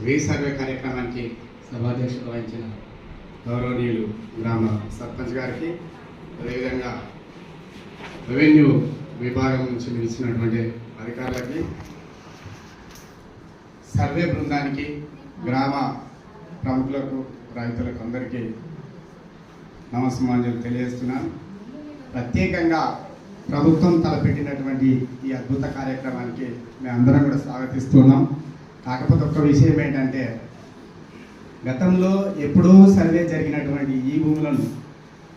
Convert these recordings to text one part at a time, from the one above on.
Resurvey కార్యక్రమానికి సభాధ్యక్షత వహించిన గౌరవనీయులు గ్రామ సర్పంచ్ గారికి, అదేవిధంగా రెవెన్యూ విభాగం నుంచి నిలిచినటువంటి అధికారులకి, సర్వే బృందానికి, గ్రామ ప్రముఖులకు, రైతులకు అందరికీ నమస్కారాలు తెలియజేస్తున్నాను. ప్రత్యేకంగా ప్రభుత్వం తలపెట్టినటువంటి ఈ అద్భుత కార్యక్రమానికి మేమందరం కూడా స్వాగతిస్తున్నాం. కాకపోతే ఒక్క విషయం ఏంటంటే, గతంలో ఎప్పుడూ సర్వే జరిగినటువంటి ఈ భూములను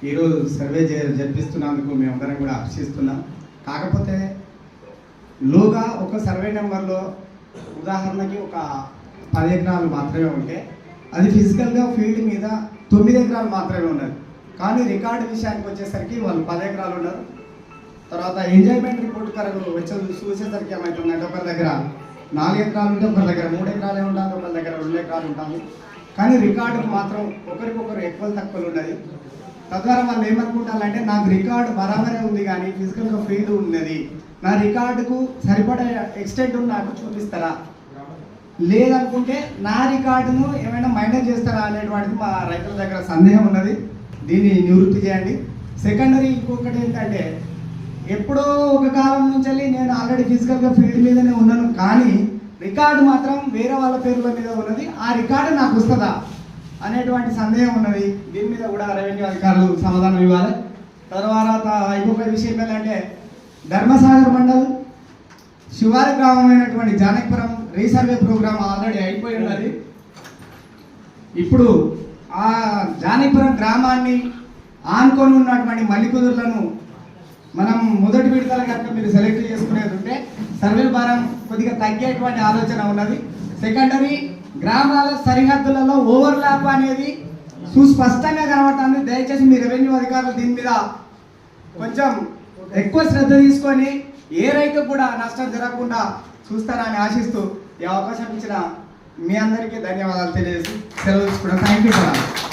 ఈరోజు సర్వే జరిపిస్తున్నందుకు మేమందరం కూడా హర్షిస్తున్నాం. కాకపోతే లోగా ఒక సర్వే నెంబర్లో ఉదాహరణకి ఒక 10 ఎకరాలు మాత్రమే ఉంటే అది ఫిజికల్గా ఫీల్డ్ మీద 9 ఎకరాలు మాత్రమే ఉన్నది. కానీ రికార్డు విషయానికి వచ్చేసరికి వాళ్ళు 10 ఎకరాలు ఉన్నారు. తర్వాత ఎంజాయ్మెంట్ రిపోర్ట్ కరకు చూసేసరికి ఏమవుతుందంటే ఒకరి దగ్గర 4 ఎకరాలు ఉంటే ఒకరి దగ్గర 3 ఎకరాలే ఉంటుంది, ఒకరి దగ్గర 2 ఎకరాలు ఉంటుంది. కానీ రికార్డుకు మాత్రం ఒకరికొకరు ఎక్కువ తక్కువలు ఉన్నది. తద్వారా వాళ్ళు ఏమనుకుంటారంటే, నాకు రికార్డు బరాబరే ఉంది కానీ ఫిజికల్గా ఫీల్డ్ ఉన్నది, నా రికార్డుకు సరిపడే ఎక్స్టెంట్ నాకు చూపిస్తారా, లేదనుకుంటే నా రికార్డును ఏమైనా మైనస్ చేస్తారా అనేటువంటిది మా రైతుల దగ్గర సందేహం ఉన్నది. దీన్ని నివృత్తి చేయండి. సెకండరీ ఇంకొకటి ఏంటంటే, ఎప్పుడో ఒక కాలం నుంచి నేను ఆల్రెడీ ఫిజికల్గా ఫీల్డ్ మీదనే ఉన్నాను, కానీ రికార్డు మాత్రం వేరే వాళ్ళ పేర్ల మీద ఉన్నది, ఆ రికార్డు నాకు వస్తుందా అనేటువంటి సందేహం ఉన్నది. దీని మీద కూడా రెవెన్యూ అధికారులు సమాధానం ఇవ్వాలి. తర్వాత ఇంకొక విషయం ఏంటంటే, ధర్మసాగర్ మండల్ శివారి గ్రామమైనటువంటి జానకిపురం రీసర్వే ప్రోగ్రామ్ ఆల్రెడీ అయిపోయి ఉన్నది. ఇప్పుడు ఆ జానకిపురం గ్రామాన్ని ఆనుకొని ఉన్నటువంటి మల్లికుదుర్లను మనం మొదటి విడతల కనుక మీరు సెలెక్ట్ చేసుకునేది ఉంటే సర్వే భారం కొద్దిగా తగ్గేటువంటి ఆలోచన ఉన్నది. సెకండరీ గ్రామాల సరిహద్దులలో ఓవర్లాప్ అనేది సుస్పష్టంగా కనబడుతుంది. దయచేసి మీ రెవెన్యూ అధికారులు దీని మీద కొంచెం ఎక్కువ శ్రద్ధ తీసుకొని ఏ రైతు కూడా నష్టం జరగకుండా చూస్తారని ఆశిస్తూ ఈ అవకాశం ఇచ్చిన మీ అందరికీ ధన్యవాదాలు తెలియజేసి సెలవు తీసుకున్నాను. Thank you.